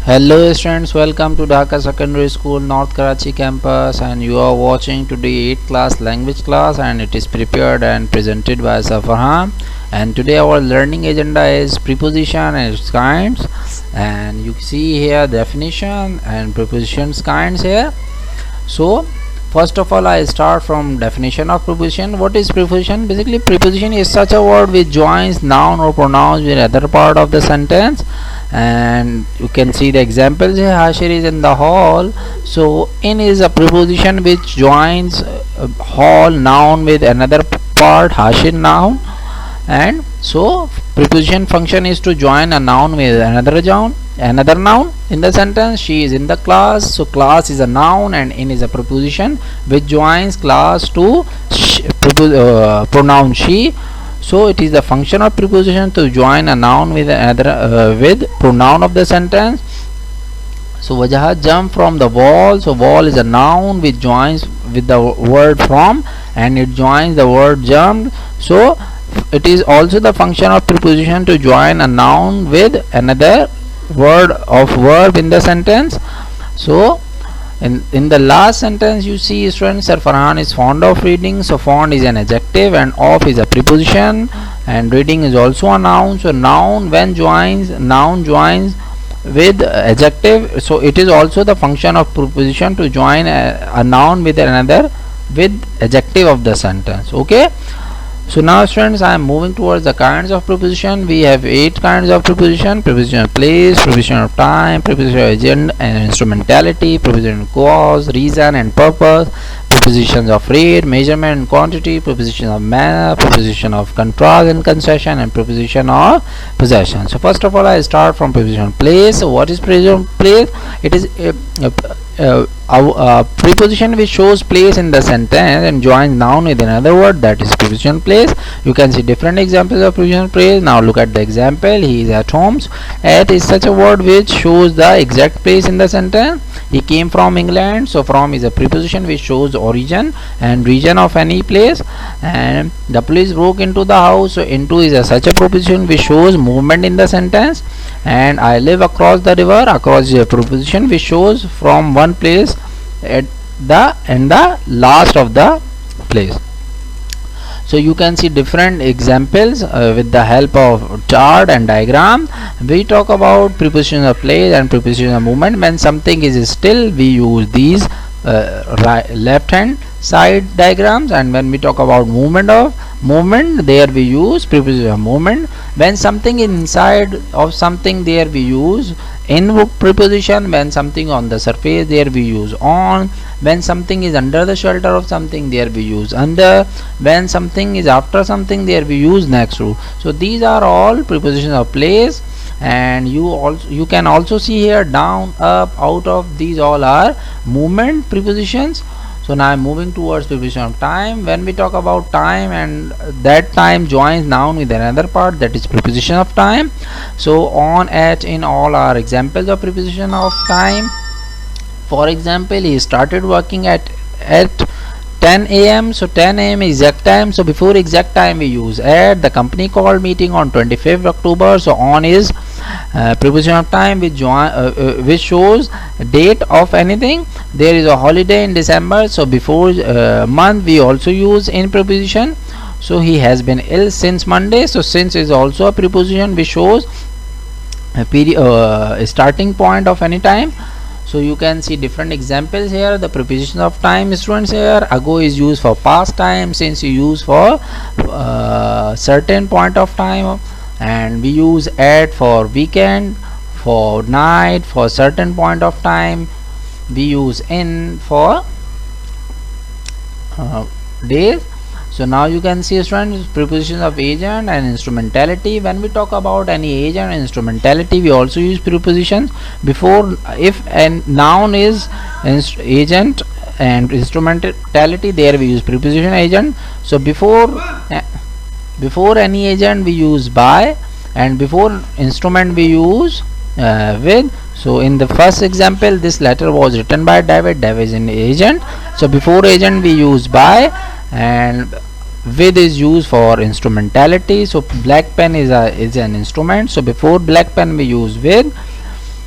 Hello students, welcome to Dhaka Secondary School, North Karachi campus, and you are watching today 8th class language class, and it is prepared and presented by Safarhan. And today our learning agenda is preposition and its kinds, and you see here definition and prepositions kinds here. So first of all, I start from definition of preposition. What is preposition? Basically, preposition is such a word which joins noun or pronouns with other part of the sentence. And you can see the examples here. Hashir is in the hall. So in is a preposition which joins hall noun with another part, Hashir noun. And so preposition function is to join a noun with another noun in the sentence. She is in the class, so class is a noun and in is a preposition which joins class to pronoun she. So it is the function of preposition to join a noun with another with pronoun of the sentence. So Wajahat jump from the wall. So wall is a noun which joins with the word from, and it joins the word jumped. So it is also the function of preposition to join a noun with another word of verb in the sentence. So in the last sentence, you see students, Sir Farhan is fond of reading. So fond is an adjective and of is a preposition, and reading is also a noun. So noun joins with adjective, so it is also the function of preposition to join a noun with another with adjective of the sentence. Okay. So now students, I am moving towards the kinds of preposition. We have 8 kinds of preposition: preposition of place, preposition of time, preposition of agent and instrumentality, preposition of cause, reason and purpose, prepositions of rate, measurement and quantity, preposition of manner, preposition of contrast and concession, and preposition of possession. So first of all, I start from preposition of place. So what is preposition of place? It is a preposition which shows place in the sentence and joins noun with another word, that is preposition place. You can see different examples of preposition place. Now look at the example. He is at home. At is such a word which shows the exact place in the sentence. He came from England. So from is a preposition which shows origin and region of any place. And the police broke into the house. So into is such a preposition which shows movement in the sentence. And I live across the river. Across is a preposition which shows from one place at the last of the place. So you can see different examples with the help of chart and diagram. We talk about preposition of place and preposition of movement. When something is still, we use these left hand side diagrams, and when we talk about movement, there we use preposition of movement. When something is inside of something, there we use in preposition. When something on the surface, there we use on. When something is under the shelter of something, there we use under. When something is after something, there we use next to. So these are all prepositions of place. And you can also see here down, up, out of, these all are movement prepositions. So now I'm moving towards preposition of time. When we talk about time, and that time joins noun with another part, that is preposition of time. So on, at, in, all are examples of preposition of time. For example, he started working at 10 a.m. So 10 a.m. exact time. So before exact time we use at. The company called meeting on 25th October. So on is preposition of time which shows date of anything. There is a holiday in December. So before month we also use in preposition. So he has been ill since Monday. So since is also a preposition which shows a starting point of any time. So you can see different examples here. The preposition of time, students, here ago is used for past time, since you use for certain point of time, and we use at for weekend, for night, for certain point of time. We use in for days. So now you can see, students, prepositions of agent and instrumentality. When we talk about any agent and instrumentality, we also use prepositions. Before, if a noun is agent and instrumentality, there we use preposition agent. So before any agent we use by, and before instrument we use with. So in the first example, this letter was written by David. David is an agent. So before agent we use by, and with is used for instrumentality. So black pen is an instrument. So before black pen we use with.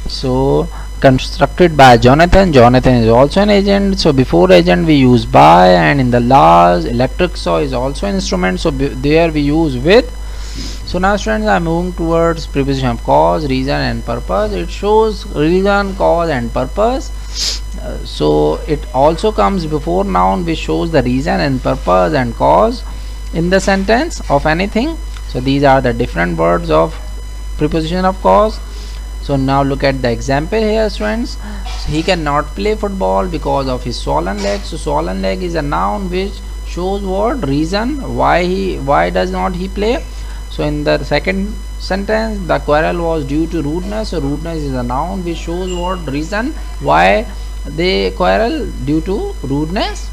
So constructed by Jonathan. Jonathan is also an agent. So before agent we use by, and in the last electric saw is also an instrument. So there we use with. So now students, I am moving towards preposition of cause, reason and purpose. It shows reason, cause and purpose. So it also comes before noun, which shows the reason and purpose and cause in the sentence of anything. So these are the different words of preposition of cause. So now look at the example here, students. So he cannot play football because of his swollen leg. So swollen leg is a noun which shows what reason why does not he play. So in the second sentence, the quarrel was due to rudeness. So rudeness is a noun which shows what reason why they quarrel, due to rudeness.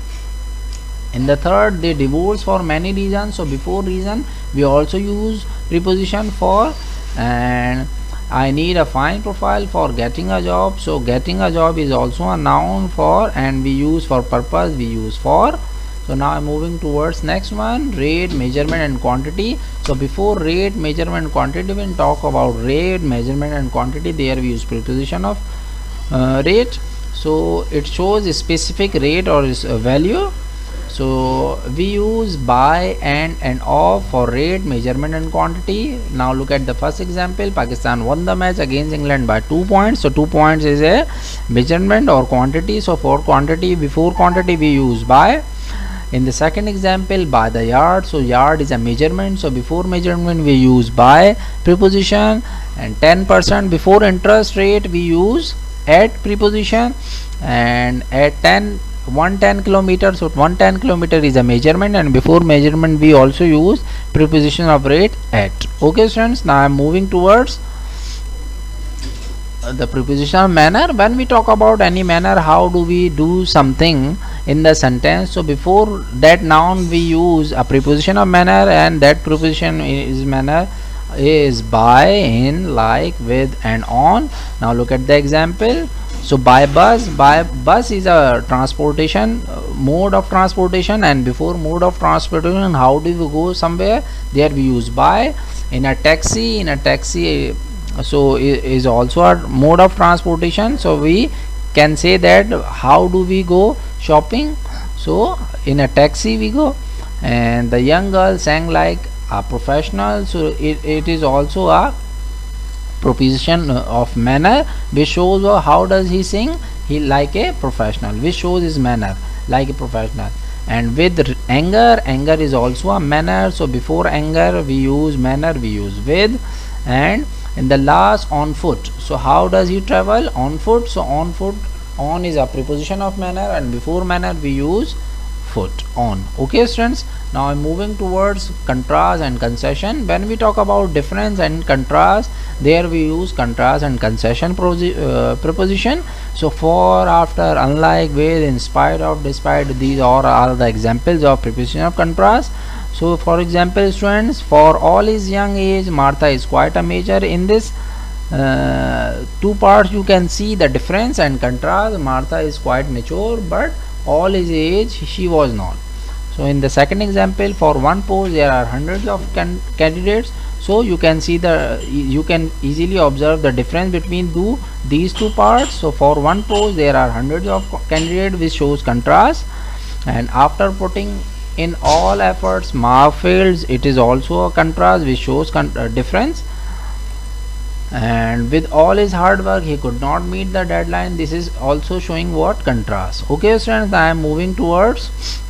In the third, they divorce for many reasons. So before reason we also use preposition for, and I need a fine profile for getting a job. So getting a job is also a noun for, and we use for purpose, we use for. So now I'm moving towards next one, rate, measurement and quantity. So before rate, measurement, quantity, when talk about rate, measurement and quantity, there we use preposition of rate. So it shows a specific rate or is a value. So we use by and of for rate, measurement and quantity. Now look at the first example. Pakistan won the match against England by 2 points. So 2 points is a measurement or quantity. So for quantity, before quantity we use by. In the second example, by the yard. So yard is a measurement. So before measurement we use by preposition. And 10% before interest rate we use at preposition. And at 110 kilometers, so 110 kilometer is a measurement, and before measurement we also use preposition of rate at. Okay students, now I am moving towards the preposition of manner. When we talk about any manner, how do we do something in the sentence? So before that noun we use a preposition of manner, and that preposition is manner is by, in, like, with and on. Now look at the example. So by bus is a transportation mode of transportation, and before mode of transportation how do we go somewhere, there we use by. In a taxi so is also a mode of transportation, so we can say that how do we go shopping, so in a taxi we go. And the young girl sang like a professional, so it is also a preposition of manner which shows how does he sing, he like a professional, which shows his manner like a professional. And with anger is also a manner, so before anger we use manner, we use with. And in the last, on foot, so how does he travel, on foot. So on foot, on is a preposition of manner, and before manner we use foot, on. Okay students, now I'm moving towards contrast and concession. When we talk about difference and contrast, there we use contrast and concession preposition. So for, after, unlike, with, in spite of, despite, these are the examples of preposition of contrast. So for example students, for all his young age, Martha is quite a major. In this two parts you can see the difference and contrast. Martha is quite mature, but all his age she was not. So in the second example, for one post there are hundreds of candidates, so you can see you can easily observe the difference between these two parts. So for one post there are hundreds of candidates, which shows contrast. And after putting in all efforts Mark fails, it is also a contrast which shows difference. And with all his hard work he could not meet the deadline, this is also showing what, contrast. Okay students, I am moving towards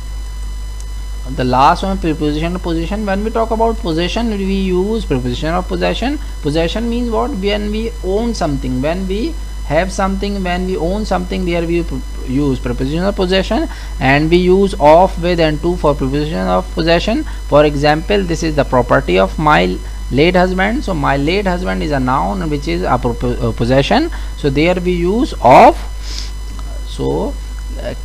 the last one, preposition of possession. When we talk about possession, we use preposition of possession. Possession means what, when we own something, when we have something, when we own something, there we use preposition of possession. And we use of, with and to for preposition of possession. For example, this is the property of my late husband, so my late husband is a noun which is a possession, so there we use of. So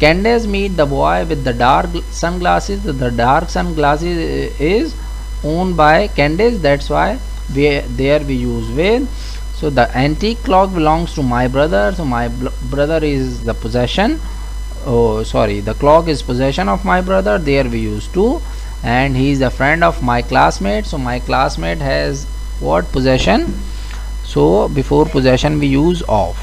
Candace meet the boy with the dark sunglasses. The dark sunglasses is owned by Candace, that's why there we use with. So the antique clock belongs to my brother, so my brother is the possession. Oh sorry, the clock is possession of my brother, there we use to. And he is a friend of my classmate, so my classmate has what, possession. So before possession we use of.